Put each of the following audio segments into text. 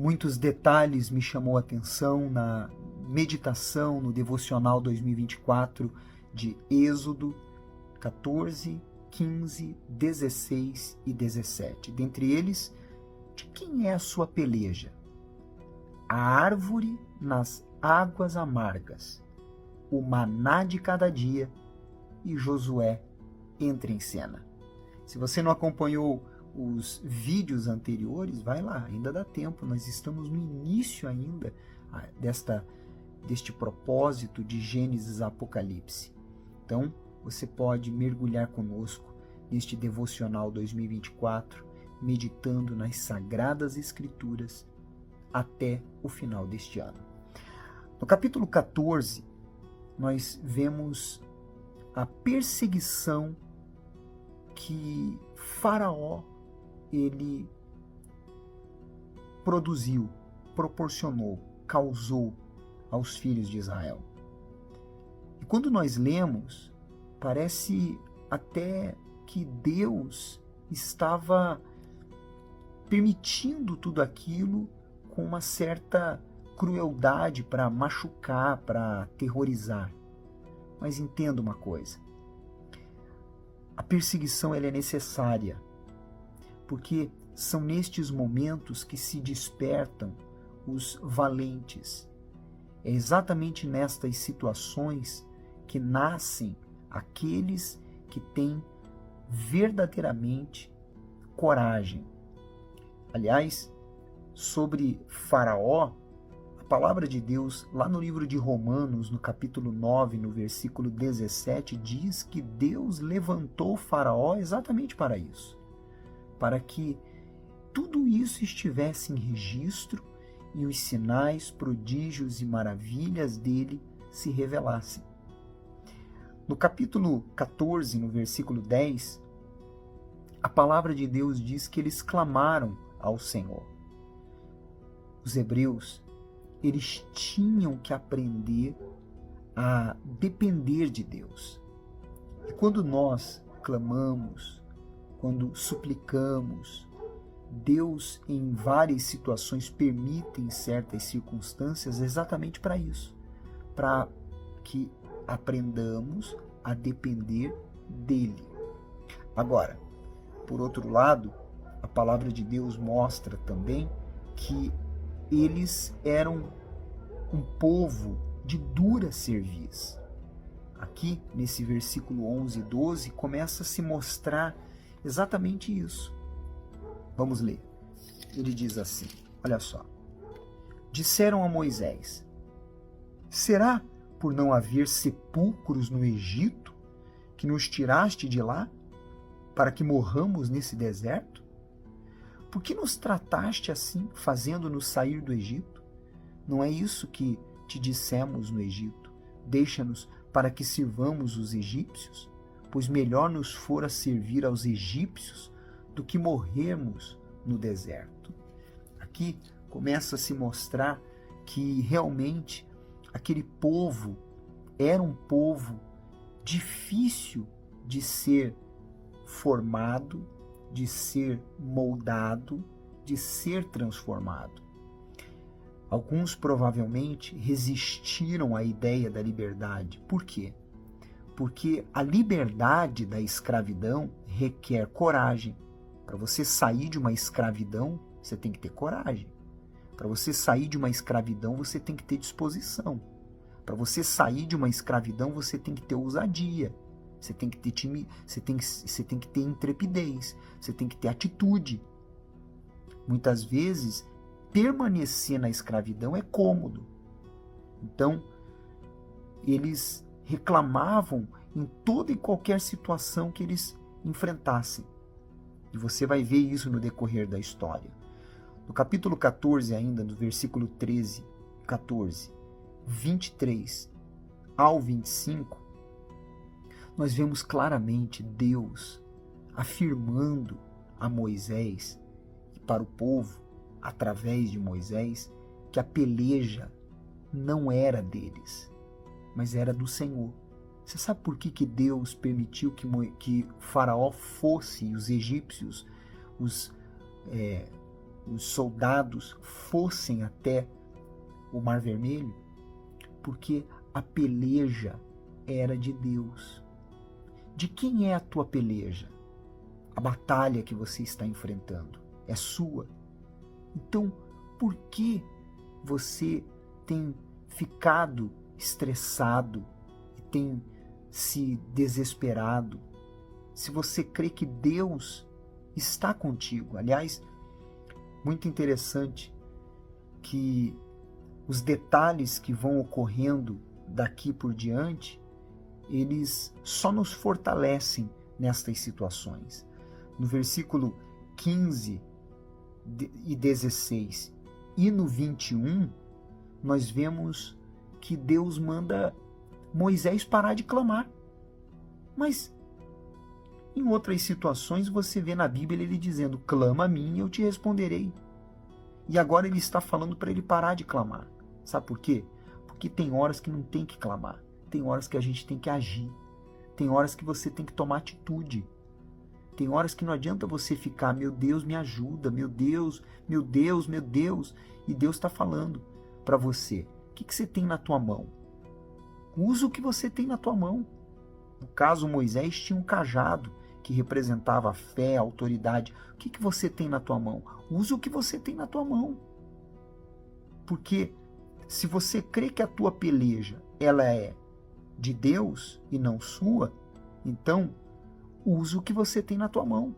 Muitos detalhes me chamou a atenção na meditação, no devocional 2024 de Êxodo 14, 15, 16 e 17. Dentre eles, de quem é a sua peleja? A árvore nas águas amargas, o maná de cada dia, e Josué entra em cena. Se você não acompanhou os vídeos anteriores, vai lá, ainda dá tempo, nós estamos no início ainda deste propósito de Gênesis a Apocalipse. Então, você pode mergulhar conosco neste devocional 2024, meditando nas Sagradas Escrituras até o final deste ano. No capítulo 14, nós vemos a perseguição que Faraó ele produziu, proporcionou, causou aos filhos de Israel. E quando nós lemos, parece até que Deus estava permitindo tudo aquilo com uma certa crueldade para machucar, para aterrorizar. Mas entenda uma coisa, a perseguição ela é necessária, porque são nestes momentos que se despertam os valentes. É exatamente nestas situações que nascem aqueles que têm verdadeiramente coragem. Aliás, sobre Faraó, a palavra de Deus, lá no livro de Romanos, no capítulo 9, no versículo 17, diz que Deus levantou Faraó exatamente para isso, para que tudo isso estivesse em registro e os sinais, prodígios e maravilhas dele se revelassem. No capítulo 14, no versículo 10, a palavra de Deus diz que eles clamaram ao Senhor. Os hebreus, eles tinham que aprender a depender de Deus. E quando nós clamamos, quando suplicamos, Deus em várias situações permite certas circunstâncias exatamente para isso, para que aprendamos a depender dele. Agora, por outro lado, a palavra de Deus mostra também que eles eram um povo de dura cerviz. Aqui, nesse versículo 11 e 12, começa a se mostrar exatamente isso. Vamos ler. Ele diz assim, olha só. Disseram a Moisés, será por não haver sepulcros no Egito que nos tiraste de lá, para que morramos nesse deserto? Por que nos trataste assim, fazendo-nos sair do Egito? Não é isso que te dissemos no Egito? Deixa-nos para que sirvamos os egípcios? Pois melhor nos fora servir aos egípcios do que morrermos no deserto. Aqui começa a se mostrar que realmente aquele povo era um povo difícil de ser formado, de ser moldado, de ser transformado. Alguns provavelmente resistiram à ideia da liberdade. Por quê? Porque a liberdade da escravidão requer coragem. Para você sair de uma escravidão, você tem que ter coragem. Para você sair de uma escravidão, você tem que ter disposição. Para você sair de uma escravidão, você tem que ter ousadia. Você tem que ter você tem que ter intrepidez, você tem que ter atitude. Muitas vezes, permanecer na escravidão é cômodo. Então, eles reclamavam em toda e qualquer situação que eles enfrentassem. E você vai ver isso no decorrer da história. No capítulo 14 ainda, no versículo 13, 14, 23 ao 25, nós vemos claramente Deus afirmando a Moisés e para o povo, através de Moisés, que a peleja não era deles, mas era do Senhor. Você sabe por que Deus permitiu que Faraó fosse e os egípcios, os os soldados fossem até o Mar Vermelho? Porque a peleja era de Deus. De quem é a tua peleja? A batalha que você está enfrentando é sua. Então, por que você tem ficado estressado e tem se desesperado? Se você crê que Deus está contigo. Aliás, muito interessante que os detalhes que vão ocorrendo daqui por diante, eles só nos fortalecem nestas situações. No versículo 15 e 16 e no 21, nós vemos que Deus manda Moisés parar de clamar. Mas em outras situações você vê na Bíblia ele dizendo: clama a mim e eu te responderei. E agora ele está falando para ele parar de clamar. Sabe por quê? Porque tem horas que não tem que clamar. Tem horas que a gente tem que agir. Tem horas que você tem que tomar atitude. Tem horas que não adianta você ficar: meu Deus, me ajuda, meu Deus, meu Deus, meu Deus. E Deus está falando para você: o que você tem na tua mão? Usa o que você tem na tua mão. No caso, Moisés tinha um cajado que representava a fé, a autoridade. O que você tem na tua mão? Usa o que você tem na tua mão. Porque se você crê que a tua peleja ela é de Deus e não sua, então usa o que você tem na tua mão.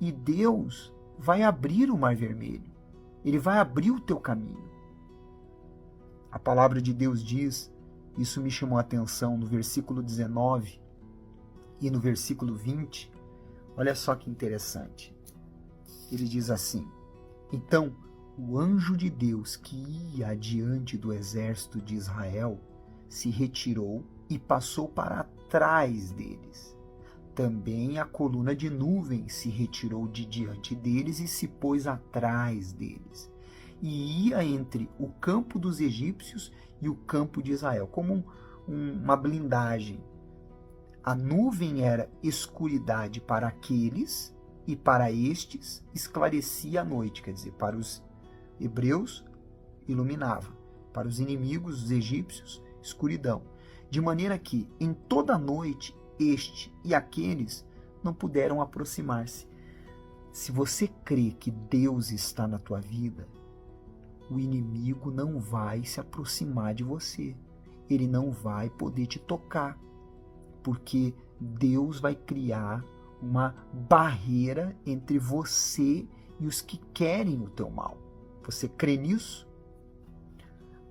E Deus vai abrir o Mar Vermelho. Ele vai abrir o teu caminho. A palavra de Deus diz, isso me chamou a atenção no versículo 19 e no versículo 20. Olha só que interessante. Ele diz assim: então o anjo de Deus que ia adiante do exército de Israel se retirou e passou para trás deles. Também a coluna de nuvem se retirou de diante deles e se pôs atrás deles. E ia entre o campo dos egípcios e o campo de Israel, como uma blindagem. A nuvem era escuridade para aqueles, e para estes esclarecia a noite, quer dizer, para os hebreus iluminava, para os inimigos, os egípcios, escuridão. De maneira que, em toda a noite, este e aqueles não puderam aproximar-se. Se você crê que Deus está na tua vida, o inimigo não vai se aproximar de você. Ele não vai poder te tocar, porque Deus vai criar uma barreira entre você e os que querem o teu mal. Você crê nisso?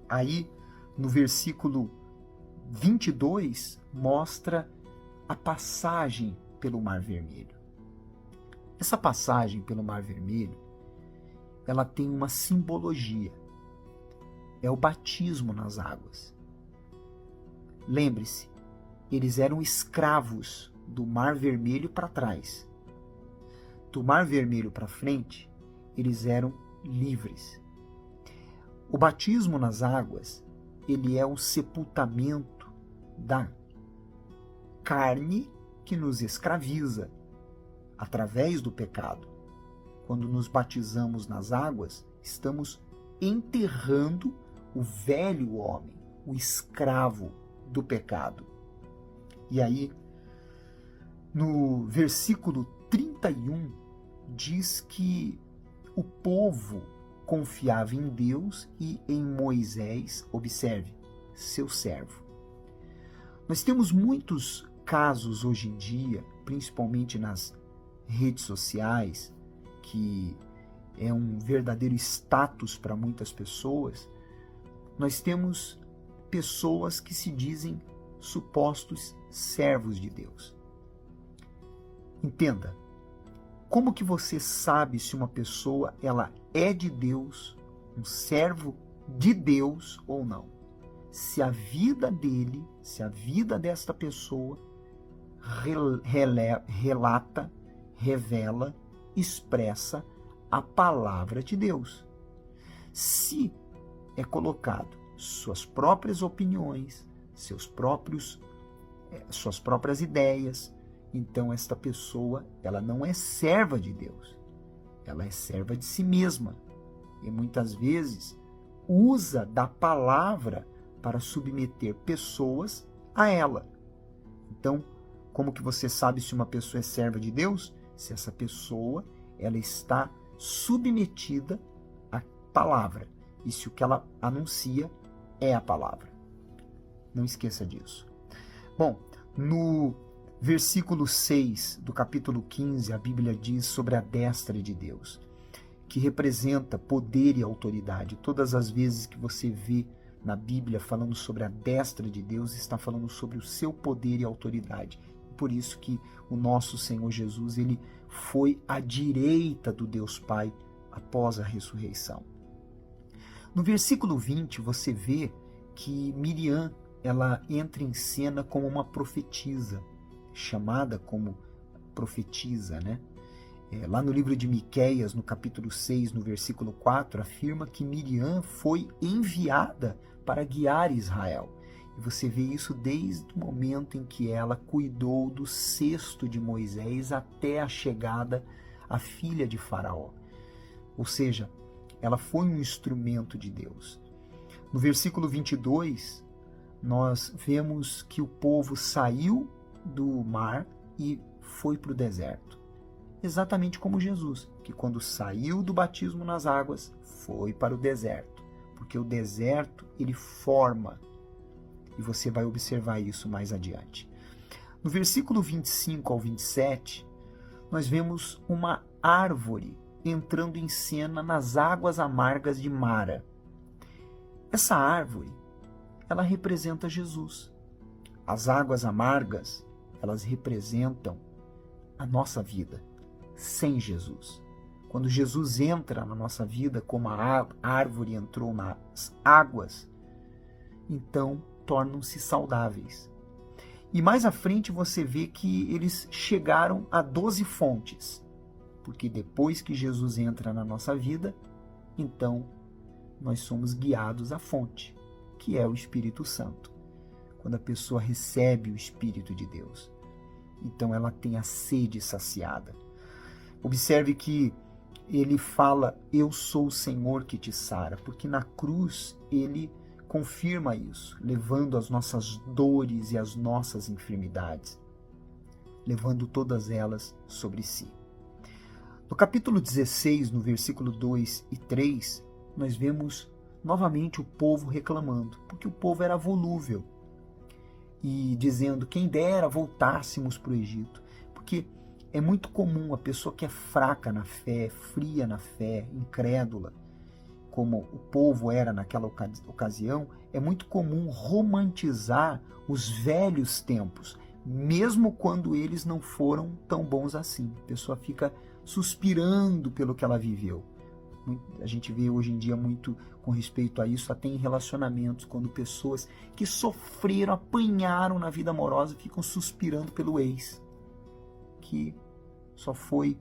Aí, no versículo 22, mostra a passagem pelo Mar Vermelho. Essa passagem pelo Mar Vermelho, ela tem uma simbologia. É o batismo nas águas. Lembre-se, eles eram escravos do Mar Vermelho para trás. Do Mar Vermelho para frente, eles eram livres. O batismo nas águas, ele é o sepultamento da carne que nos escraviza através do pecado. Quando nos batizamos nas águas, estamos enterrando o velho homem, o escravo do pecado. E aí, no versículo 31, diz que o povo confiava em Deus e em Moisés, observe, seu servo. Nós temos muitos casos hoje em dia, principalmente nas redes sociais, que é um verdadeiro status para muitas pessoas. Nós temos pessoas que se dizem supostos servos de Deus. Entenda, como que você sabe se uma pessoa ela é de Deus, um servo de Deus ou não? Se a vida dele, se a vida desta pessoa relata, revela, expressa a palavra de Deus. Se é colocado suas próprias opiniões, suas próprias ideias, então esta pessoa ela não é serva de Deus. ela é serva de si mesma e muitas vezes usa da palavra para submeter pessoas a ela. Então, como que você sabe se uma pessoa é serva de Deus? Se essa pessoa ela está submetida à palavra e se o que ela anuncia é a palavra. Não esqueça disso. Bom, no versículo 6 do capítulo 15, a Bíblia diz sobre a destra de Deus, que representa poder e autoridade. Todas as vezes que você vê na Bíblia falando sobre a destra de Deus, está falando sobre o seu poder e autoridade. Por isso que o nosso Senhor Jesus, ele foi à direita do Deus Pai após a ressurreição. No versículo 20, você vê que Miriam, ela entra em cena como uma profetisa, chamada como profetisa, né? Lá no livro de Miqueias, no capítulo 6, no versículo 4, afirma que Miriam foi enviada para guiar Israel. E você vê isso desde o momento em que ela cuidou do cesto de Moisés até a chegada à filha de Faraó. Ou seja, ela foi um instrumento de Deus. No versículo 22, nós vemos que o povo saiu do mar e foi para o deserto. Exatamente como Jesus, que quando saiu do batismo nas águas, foi para o deserto. Porque o deserto, ele forma. E você vai observar isso mais adiante. No versículo 25 ao 27, nós vemos uma árvore entrando em cena nas águas amargas de Mara. Essa árvore, ela representa Jesus. As águas amargas, elas representam a nossa vida sem Jesus. Quando Jesus entra na nossa vida, como a árvore entrou nas águas, então tornam-se saudáveis. E mais à frente você vê que eles chegaram a 12 fontes, porque depois que Jesus entra na nossa vida, então nós somos guiados à fonte, que é o Espírito Santo. Quando a pessoa recebe o Espírito de Deus, então ela tem a sede saciada. Observe que ele fala, eu sou o Senhor que te sara, porque na cruz ele confirma isso, levando as nossas dores e as nossas enfermidades, levando todas elas sobre si. No capítulo 16, no versículo 2 e 3, nós vemos novamente o povo reclamando, porque o povo era volúvel e dizendo, quem dera voltássemos para o Egito, porque é muito comum a pessoa que é fraca na fé, fria na fé, incrédula, como o povo era naquela ocasião, é muito comum romantizar os velhos tempos, mesmo quando eles não foram tão bons assim. A pessoa fica suspirando pelo que ela viveu. A gente vê hoje em dia muito com respeito a isso, até em relacionamentos, quando pessoas que sofreram, apanharam na vida amorosa, ficam suspirando pelo ex, que só foi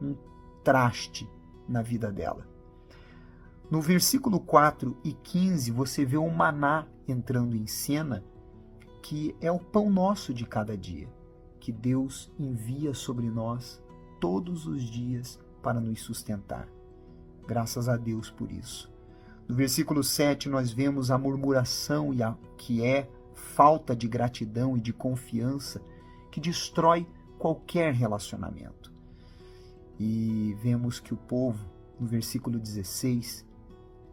um traste na vida dela. No versículo 4 e 15, você vê o maná entrando em cena, que é o pão nosso de cada dia, que Deus envia sobre nós todos os dias para nos sustentar. Graças a Deus por isso. No versículo 7, nós vemos a murmuração, que é falta de gratidão e de confiança, que destrói qualquer relacionamento. E vemos que o povo, no versículo 16,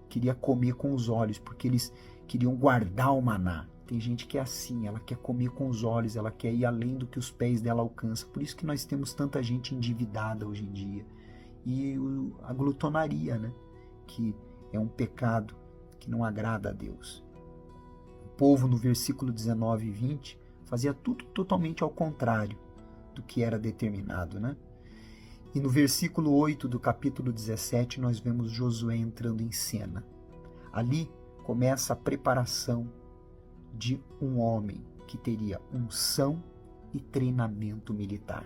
queria comer com os olhos, porque eles queriam guardar o maná. Tem gente que é assim, ela quer comer com os olhos, ela quer ir além do que os pés dela alcançam. Por isso que nós temos tanta gente endividada hoje em dia. E a glutonaria, né? Que é um pecado que não agrada a Deus. O povo, no versículo 19 e 20, fazia tudo totalmente ao contrário do que era determinado, né? E no versículo 8 do capítulo 17, nós vemos Josué entrando em cena. Ali começa a preparação de um homem que teria unção e treinamento militar.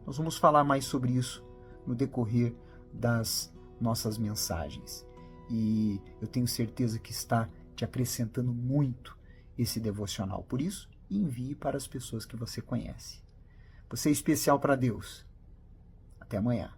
Nós vamos falar mais sobre isso no decorrer das nossas mensagens. E eu tenho certeza que está te acrescentando muito esse devocional. Por isso, envie para as pessoas que você conhece. Você é especial para Deus. Até amanhã.